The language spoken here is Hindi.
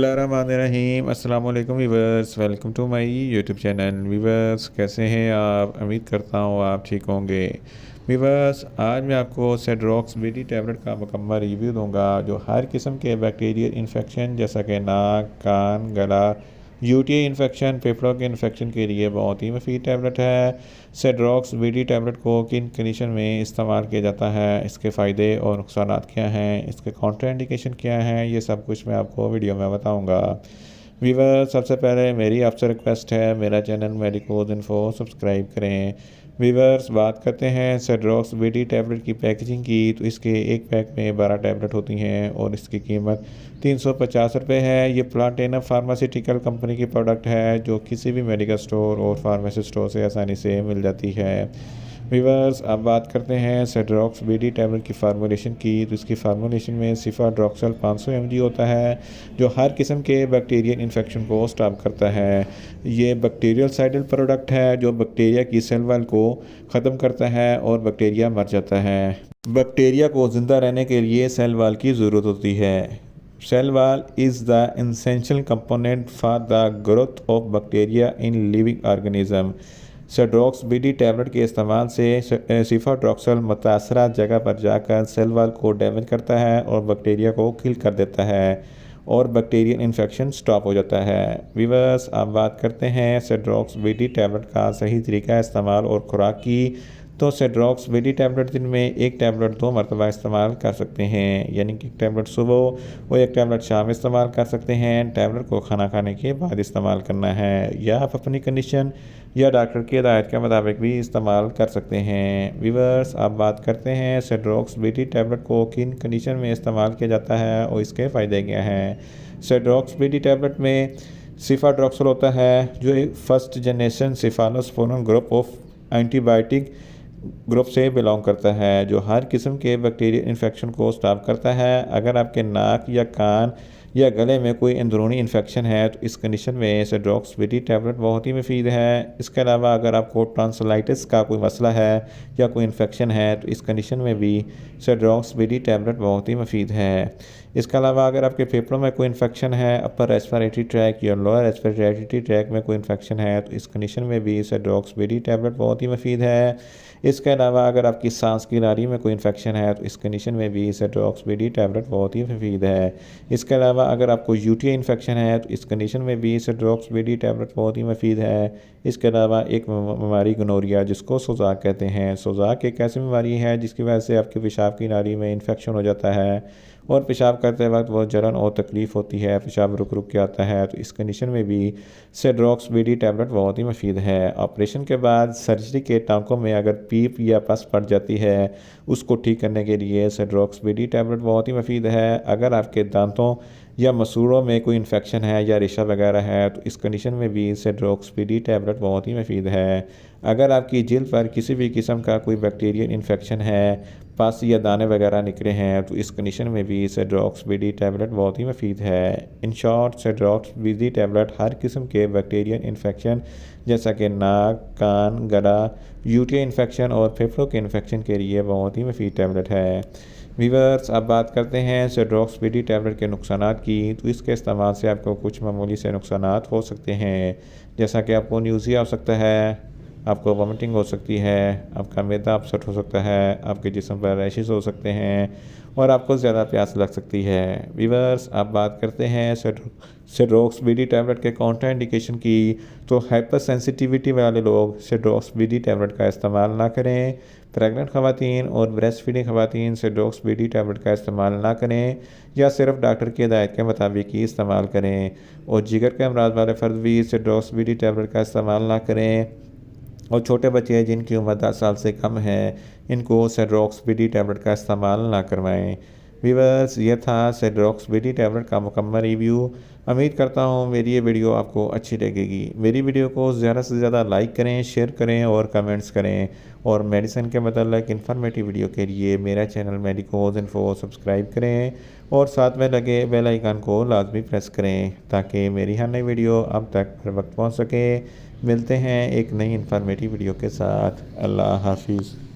बिस्मिल्लाहिर्रहमानिर्रहीम। अस्सलाम वालेकुम viewers, welcome to my YouTube channel. Viewers कैसे हैं आप? उम्मीद करता हूँ आप ठीक होंगे। वीवर्स आज मैं आपको सेड्रोक्स बीडी टैबलेट का मुकम्मल रिव्यू दूंगा जो हर किस्म के बैक्टीरियल इन्फेक्शन जैसा कि नाक, कान, गला, यूटीआई इन्फेक्शन, फेफड़ों के इन्फेक्शन के लिए बहुत ही मुफीद टैबलेट है। सेड्रोक्स बीडी टैबलेट को किन कंडीशन में इस्तेमाल किया जाता है, इसके फ़ायदे और नुकसान क्या हैं, इसके काउंटर इंडिकेशन क्या हैं, ये सब कुछ मैं आपको वीडियो में बताऊंगा। वीवर सबसे पहले मेरी आपसे रिक्वेस्ट है, मेरा चैनल मेडिकोज इन्फो सब्सक्राइब करें। वीवर्स बात करते हैं सेड्रोक्स बीडी टैबलेट की पैकेजिंग की, तो इसके एक पैक में 12 टैबलेट होती हैं और इसकी कीमत 350 रुपये है। ये प्लाटिनम फार्मास्यूटिकल कंपनी की प्रोडक्ट है जो किसी भी मेडिकल स्टोर और फार्मेसी स्टोर से आसानी से मिल जाती है। वीवर्स अब बात करते हैं सेड्रोक्स बीडी टैबलेट की फार्मूलेशन की, तो इसकी फार्मूलेशन में सिफाड्रॉक्सल 500 mg होता है जो हर किस्म के बैक्टीरियल इन्फेक्शन को स्टॉप करता है। ये बैक्टीरियल साइडल प्रोडक्ट है जो बैक्टीरिया की सेल वाल को ख़त्म करता है और बैक्टीरिया मर जाता है। बैक्टीरिया को ज़िंदा रहने के लिए सेल वाल की ज़रूरत होती है। Cell wall is the essential component for the growth of bacteria in living organism. Cedrox BD tablet के इस्तेमाल से सिफाड्रॉक्सल मुतासरा जगह पर जाकर सेल वाल को डैमेज करता है और बैक्टीरिया को किल कर देता है और बैक्टीरियल इन्फेक्शन स्टॉप हो जाता है। वीवर्स अब बात करते हैं सेड्रोक्स बीडी टैबलेट का सही तरीका इस्तेमाल और खुराक की। तो सेड्रोक्स बीडी टैबलेट दिन में एक टैबलेट 2 मरतबा इस्तेमाल कर सकते हैं, यानी कि एक टैबलेट सुबह और एक टैबलेट शाम इस्तेमाल कर सकते हैं। टैबलेट को खाना खाने के बाद इस्तेमाल करना है या आप अपनी कंडीशन या डॉक्टर की हिदायत के मुताबिक भी इस्तेमाल कर सकते हैं। वीवर्स अब बात करते हैं सेड्रोक्स बीडी टैबलेट को किन कंडीशन में इस्तेमाल किया जाता है और इसके फ़ायदे क्या हैं। सेड्रोक्स बीडी टैबलेट में सिफाड्रॉक्सल होता है जो एक first generation cephalosporin group of antibiotic group से बिलोंग करता है जो हर किस्म के बैक्टीरियल इन्फेक्शन को स्टॉप करता है। अगर आपके नाक या कान या गले में कोई अंदरूनी इन्फेक्शन है तो इस कंडीशन में सेड्रोक्स बीडी टैबलेट बहुत ही मुफीद है। इसके अलावा अगर आपको टॉन्सिलाइटिस का कोई मसला है या कोई इन्फेक्शन है तो इस कंडीशन में भी सेड्रोक्स बीडी टैबलेट बहुत ही मुफीद है। इसके अलावा अगर आपके फेफड़ों में कोई इन्फेक्शन है, अपर रेस्पिरेटरी ट्रैक या लोअर रेस्पिरेटरी ट्रैक में कोई इन्फेक्शन है तो इस कंडीशन में भी सेड्रोक्स बीडी टैबलेट बहुत ही मुफीद है। इसके अलावा अगर आपकी सांस की नाली में कोई इन्फेक्शन है तो इस कंडीशन में भी सेड्रोक्स बीडी टैबलेट बहुत ही मुफीद है। इसके अलावा अगर आपको यूटीआई इन्फेक्शन है तो इस कंडीशन में भी सेड्रोक्स बीडी टैबलेट बहुत ही मुफीद है। इसके अलावा एक बीमारी गोनोरिया जिसको सोजाक कहते हैं, सोजाक एक ऐसी बीमारी है जिसकी वजह से आपकी पेशाब की नाली में इन्फेक्शन हो जाता है और पेशाब करते वक्त बहुत जलन और तकलीफ़ होती है, पेशाब रुक रुक के आता है, तो इस कंडीशन में भी सेड्रोक्स बीडी टैबलेट बहुत ही मुफीद है। ऑपरेशन के बाद सर्जरी के टांकों में अगर पीप या पस पड़ जाती है उसको ठीक करने के लिए सेड्रोक्स बीडी टैबलेट बहुत ही मुफीद है। अगर आपके दांतों या मसूड़ों में कोई इन्फेक्शन है या रेशा वगैरह है तो इस कंडीशन में भी सेड्रोक्स बीडी टैबलेट बहुत ही मुफीद है। अगर आपकी जिल्द पर किसी भी किस्म का कोई बैक्टीरियल इन्फेक्शन है, पस या दाने वगैरह निकले हैं तो इस कंडीशन में भी सेड्रोक्स बीडी टैबलेट बहुत ही मुफीद है। इन शॉर्ट सेड्रोक्स बीडी टैबलेट हर किस्म के बैक्टीरियल इन्फेक्शन जैसा कि नाक, कान, गला, यूटीआई इन्फेक्शन और फेफड़ों के इन्फेक्शन के लिए बहुत ही मुफीद टैबलेट है। वीवर्स अब बात करते हैं सेड्रोक्स बीडी टैबलेट के नुकसानात की, तो इसके इस्तेमाल से आपको कुछ मामूली से नुकसानात हो सकते हैं, जैसा कि आपको न्यूज़िया हो सकता है, आपको वॉमिटिंग हो सकती है, आपका मैदा अपसेट हो सकता है, आपके जिस्म पर रैशेस हो सकते हैं और आपको ज़्यादा प्यास लग सकती है। वीवर्स अब बात करते हैं सेड्रोक्स बीडी टैबलेट के काउंटर इंडिकेशन की, तो हाइपर सेंसिटिविटी वाले लोग सेड्रोक्स बीडी टैबलेट का इस्तेमाल ना करें। प्रेग्नेंट ख़वातीन और ब्रेस्ट फीडिंग ख़वातीन सेड्रोक्स बीडी टैबलेट का इस्तेमाल ना करें या सिर्फ डॉक्टर की हिदायत के मुताबिक ही इस्तेमाल करें। और जिगर के अमराज वाले फ़र्द भी सेड्रोक्स बीडी टैबलेट का इस्तेमाल ना करें। और छोटे बच्चे जिनकी उम्र 10 साल से कम है इनको सेड्रोक्स बीडी टैबलेट का इस्तेमाल ना करवाएं। वीवर्स ये था सेड्रोक्स बीडी टैबलेट का मुकम्मल रिव्यू। उम्मीद करता हूँ मेरी ये वीडियो आपको अच्छी लगेगी। मेरी वीडियो को ज़्यादा से ज़्यादा लाइक करें, शेयर करें और कमेंट्स करें और मेडिसिन के मतलब इन्फॉर्मेटिव वीडियो के लिए मेरा चैनल मेडिकोज इन्फो सब्सक्राइब करें और साथ में लगे बेल आइकन को लाजमी प्रेस करें ताकि मेरी हर नई वीडियो अब तक हर वक्त पहुँच सके। मिलते हैं एक नई इन्फॉर्मेटिव वीडियो के साथ। अल्लाह हाफिज़।